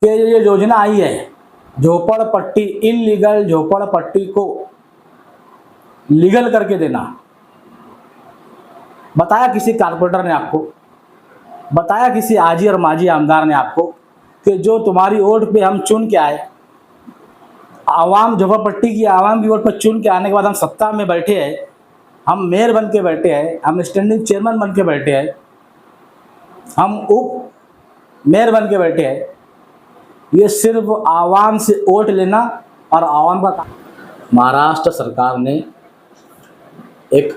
कि ये योजना आई है झोपड़पट्टी, इनलीगल झोपड़पट्टी को लीगल करके देना। बताया किसी कारपोरेटर ने आपको, बताया किसी आजी और माजी आमदार ने आपको कि जो तुम्हारी वोट पे हम चुन के आए, आवाम झोपड़पट्टी की आवाम की वोट पर चुन के आने के बाद हम सत्ता में बैठे हैं, हम मेयर बन के बैठे हैं, हम स्टैंडिंग चेयरमैन बन के बैठे हैं, हम उप मेयर बन के बैठे हैं। ये सिर्फ आवाम से वोट लेना और आवाम का काम। महाराष्ट्र सरकार ने एक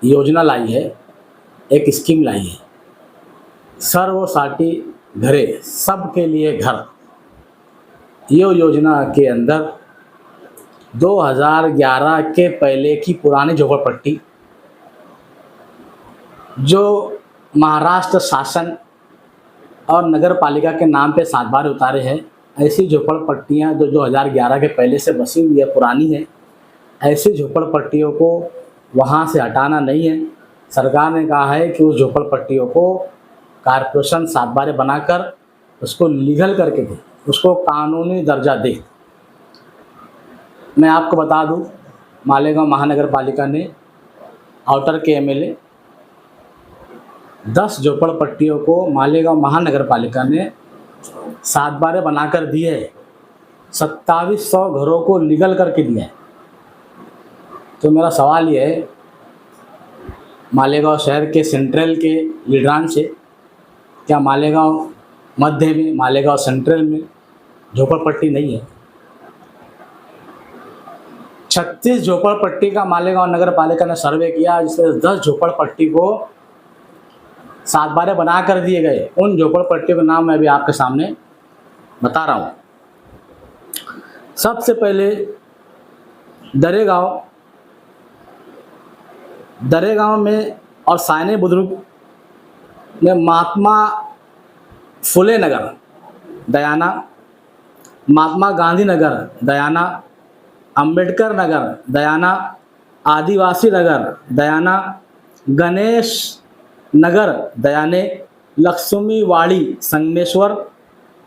योजना लाई है, एक स्कीम लाई है, सर्वसाटी घरे, सबके लिए घर। ये योजना के अंदर 2011 के पहले की पुरानी झोपड़पट्टी जो महाराष्ट्र शासन और नगर पालिका के नाम पे 7 बार उतारे हैं, ऐसी झोपड़पट्टियाँ जो 2011 के पहले से बसी हुई है, पुरानी है, ऐसी झोपड़पट्टियों को वहाँ से हटाना नहीं है। सरकार ने कहा है कि उस झोपड़पट्टियों को कारपोरेशन 7 बार बनाकर उसको लीगल करके दे, उसको कानूनी दर्जा दे। मैं आपको बता दूं, मालेगांव महानगर पालिका ने आउटर के एमएलए 10 झोपड़पट्टियों को मालेगांव महानगर पालिका ने 7 बार बनाकर दिए है, 2700 घरों को लीगल करके दिया है। तो मेरा सवाल ये है, मालेगांव शहर के सेंट्रल के लीडरान से, क्या मालेगांव मध्य में, मालेगांव सेंट्रल में झोपड़पट्टी नहीं है? 36 झोपड़पट्टी का मालेगांव नगर पालिका ने सर्वे किया, जिसमें 10 झोपड़पट्टी को 7 बार बना कर दिए गए। उन झोपड़पट्टियों का नाम मैं भी आपके सामने बता रहा हूँ। सबसे पहले दरेगांव में और सायने बुजुर्ग में महात्मा फुले नगर दयाना, महात्मा गांधी नगर दयाना, अंबेडकर नगर दयाना, आदिवासी नगर दयाना, गणेश नगर दयाने, लक्ष्मीवाड़ी संगमेश्वर,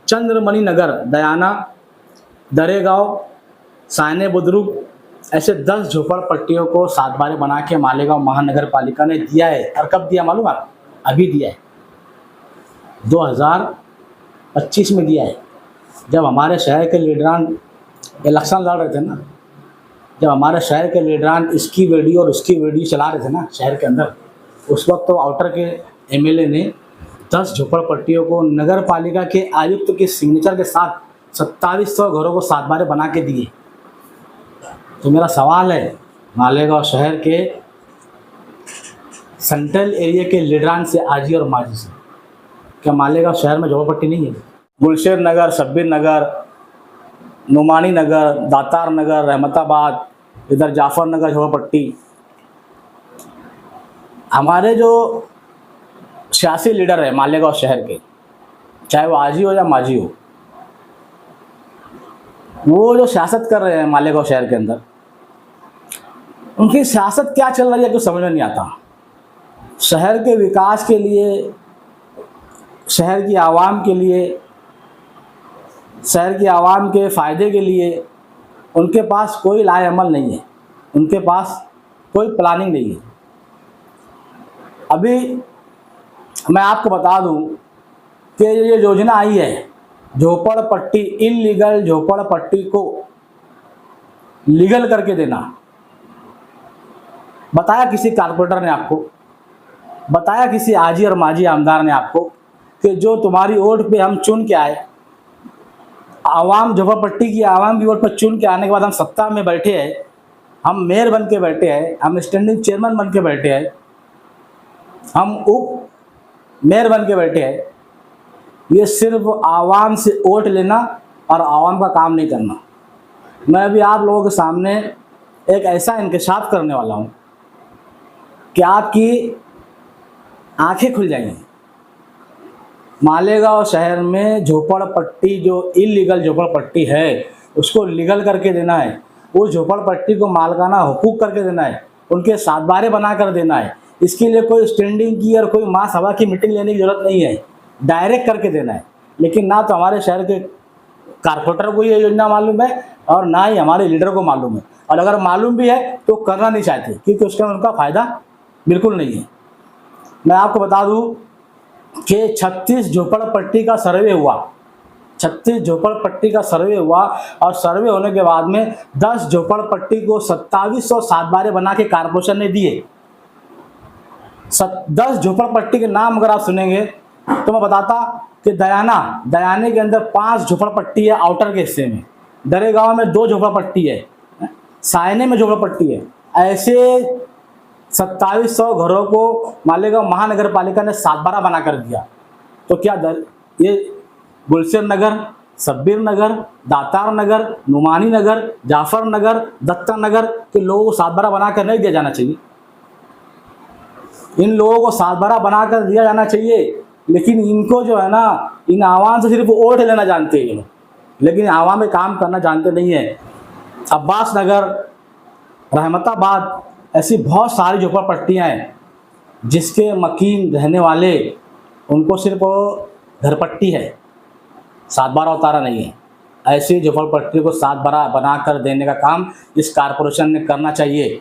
चंद्रमणि नगर दयाना, दरेगांव, सायने बुजुर्ग, ऐसे 10 झोपड़पट्टियों को 7 बार बना के मालेगांव महानगर पालिका ने दिया है। और कब दिया मालूम आप? अभी दिया है, 2025 में दिया है। जब हमारे शहर के लीडरान इलेक्शन लड़ रहे थे ना, जब हमारे शहर के लीडरान इसकी वीडियो और उसकी वीडियो चला रहे थे ना शहर के अंदर, उस वक्त तो आउटर के एमएलए ने 10 झोपड़पट्टियों को नगर पालिका के आयुक्त के सिग्नेचर के साथ 2700 घरों को 7 बार बना के दिए। तो मेरा सवाल है मालेगांव शहर के सेंट्रल एरिया के लीडरान से, आजी और माजी से, क्या मालेगांव शहर में झोपड़पट्टी नहीं है? गुलशेर नगर, शब्बीर नगर, नुमानी नगर, दातार नगर, रहमताबाद, इधर जाफर नगर झोपड़पट्टी। हमारे जो सियासी लीडर है मालेगांव शहर के, चाहे वो आजी हो या माजी हो, वो जो सियासत कर रहे हैं मालेगांव शहर के अंदर, उनकी सियासत क्या चल रही है कुछ समझ में नहीं आता। शहर के विकास के लिए, शहर की आवाम के लिए, शहर की आवाम के फ़ायदे के लिए उनके पास कोई लाए अमल नहीं है, उनके पास कोई प्लानिंग नहीं है। अभी मैं आपको बता दूं कि ये योजना आई है झोपड़पट्टी, इनलीगल झोपड़पट्टी को लीगल करके देना। बताया किसी कारपोरेटर ने आपको, बताया किसी आजी और माजी आमदार ने आपको कि जो तुम्हारी वोट पे हम चुन के आए, आवाम झोपड़पट्टी की आवाम की वोट पर चुन के आने के बाद हम सत्ता में बैठे हैं, हम मेयर बन के बैठे हैं, हम स्टैंडिंग चेयरमैन बन के बैठे हैं, हम उप मेयर बन के बैठे हैं। ये सिर्फ आवाम से वोट लेना और आवाम का काम नहीं करना। मैं अभी आप लोगों के सामने एक ऐसा इंकशाफ करने वाला हूँ कि आपकी आंखें खुल जाएंगी। मालेगांव शहर में झोपड़पट्टी जो इलीगल झोपड़पट्टी है उसको लीगल करके देना है, उस झोपड़पट्टी को मालकाना हुकूक करके देना है, उनके 7 बारे बना कर देना है। इसके लिए कोई स्टैंडिंग की और कोई महासभा की मीटिंग लेने की ज़रूरत नहीं है, डायरेक्ट करके देना है। लेकिन ना तो हमारे शहर के कारपोरेटर को ये योजना मालूम है और ना ही हमारे लीडर को मालूम है, और अगर मालूम भी है तो करना नहीं चाहते क्योंकि उसका उनका फायदा बिल्कुल नहीं है। मैं आपको बता दूं कि 36 झोपड़पट्टी का सर्वे हुआ, 36 झोपड़पट्टी का सर्वे हुआ, और सर्वे होने के बाद में 10 झोपड़पट्टी को 2700 सातबारे बना के कारपोरेशन ने दिए। 10 झोपड़पट्टी के नाम अगर आप सुनेंगे तो मैं बताता कि दयाने के अंदर 5 झोपड़पट्टी है आउटर के हिस्से में, दरेगांव में 2 झोपड़पट्टी है, सायने में झोपड़पट्टी है। ऐसे 2700 घरों को मालेगांव महानगर पालिका ने सातबारा बना कर दिया। तो क्या ये गुलशन नगर, सब्बीर नगर, दातार नगर, नुमानी नगर, जाफर नगर, दत्ता नगर के लोगों को सातबारा बनाकर नहीं दिया जाना चाहिए? इन लोगों को सातबारा बनाकर दिया जाना चाहिए, लेकिन इनको जो है ना, इन आवाम से सिर्फ वोट लेना जानते हैं, लेकिन आवाम में काम करना जानते नहीं है। अब्बास नगर, रहमताबाद, ऐसी बहुत सारी झोपड़पट्टियाँ हैं जिसके मकीन रहने वाले उनको सिर्फ घरपट्टी है, सातबारा उतारा नहीं है। ऐसी झोपड़पट्टी को सातबारा बना कर देने का काम इस कारपोरेशन ने करना चाहिए,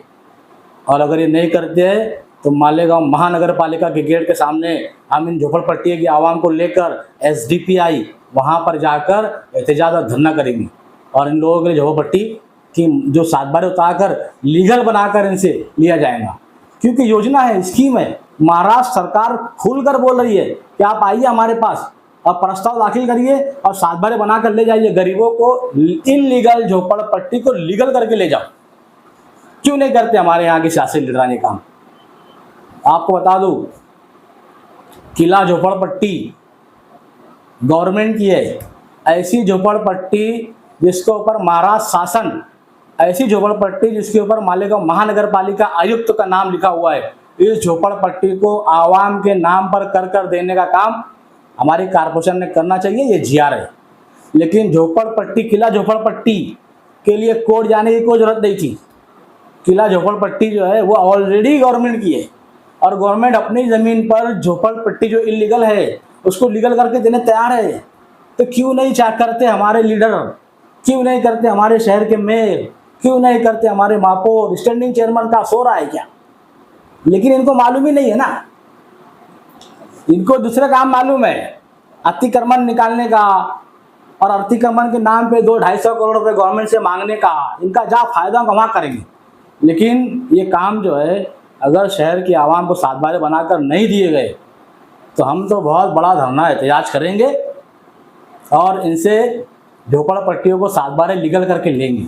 और अगर ये नहीं करते हैं तो मालेगांव महानगर पालिका के गेट के सामने हम इन झोपड़पट्टी की आवाम को लेकर SDPI वहाँ पर जाकर एहतजाज और धरना करेंगे, और इन लोगों के लिए झोपड़पट्टी की जो सातबारे उतारकर लीगल बनाकर इनसे लिया जाएगा। क्योंकि योजना है, स्कीम है, महाराष्ट्र सरकार खुलकर बोल रही है कि आप आइए हमारे पास और प्रस्ताव दाखिल करिए और सातबारे बनाकर ले जाइए, गरीबों को इनलीगल झोपड़पट्टी को लीगल करके ले जाओ। क्यों नहीं करते हमारे यहाँ के सियासी लीडरान ये काम? आपको बता दूं, किला झोपड़पट्टी गवर्नमेंट की है। ऐसी झोपड़पट्टी जिसके ऊपर महाराष्ट्र शासन, ऐसी झोपड़पट्टी जिसके ऊपर मालेगांव महानगर पालिका आयुक्त का नाम लिखा हुआ है, इस झोपड़पट्टी को आवाम के नाम पर कर देने का काम हमारी कारपोरेशन ने करना चाहिए। ये GR है, लेकिन झोपड़पट्टी, किला झोपड़पट्टी के लिए कोर्ट जाने की कोई जरूरत नहीं थी। किला झोपड़पट्टी जो है वो ऑलरेडी गवर्नमेंट की है, और गवर्नमेंट अपनी ज़मीन पर झोपड़पट्टी जो इलीगल है उसको लीगल करके देने तैयार है। तो क्यों नहीं करते हमारे लीडर, क्यों नहीं करते हमारे शहर के मेयर, क्यों नहीं करते हमारे महापौर? स्टैंडिंग चेयरमैन का सो रहा है क्या? लेकिन इनको मालूम ही नहीं है ना, इनको दूसरा काम मालूम है, अतिक्रमण निकालने का, और अतिक्रमण के नाम पे 200-250 करोड़ रुपए गवर्नमेंट से मांगने का। इनका जहाँ फायदा वहाँ करेंगे, लेकिन ये काम जो है अगर शहर की आवाम को सातबारे बनाकर नहीं दिए गए तो हम तो बहुत बड़ा धरना एहतजाज करेंगे और इनसे झोपड़पट्टियों को सातबारे लीगल करके लेंगे।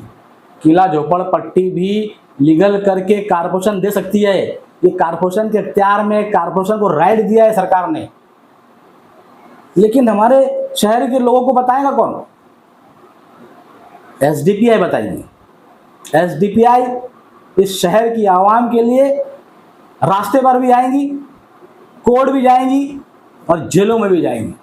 किला झोपड़पट्टी भी लीगल करके कारपोरेशन दे सकती है, ये कारपोरेशन के इख्तियार में, कारपोरेशन को राइट दिया है सरकार ने। लेकिन हमारे शहर के लोगों को बताएगा कौन? SDPI बताएंगे। SDPI इस शहर की आवाम के लिए रास्ते पर भी आएंगी, कोर्ट भी जाएंगी और जेलों में भी जाएंगी।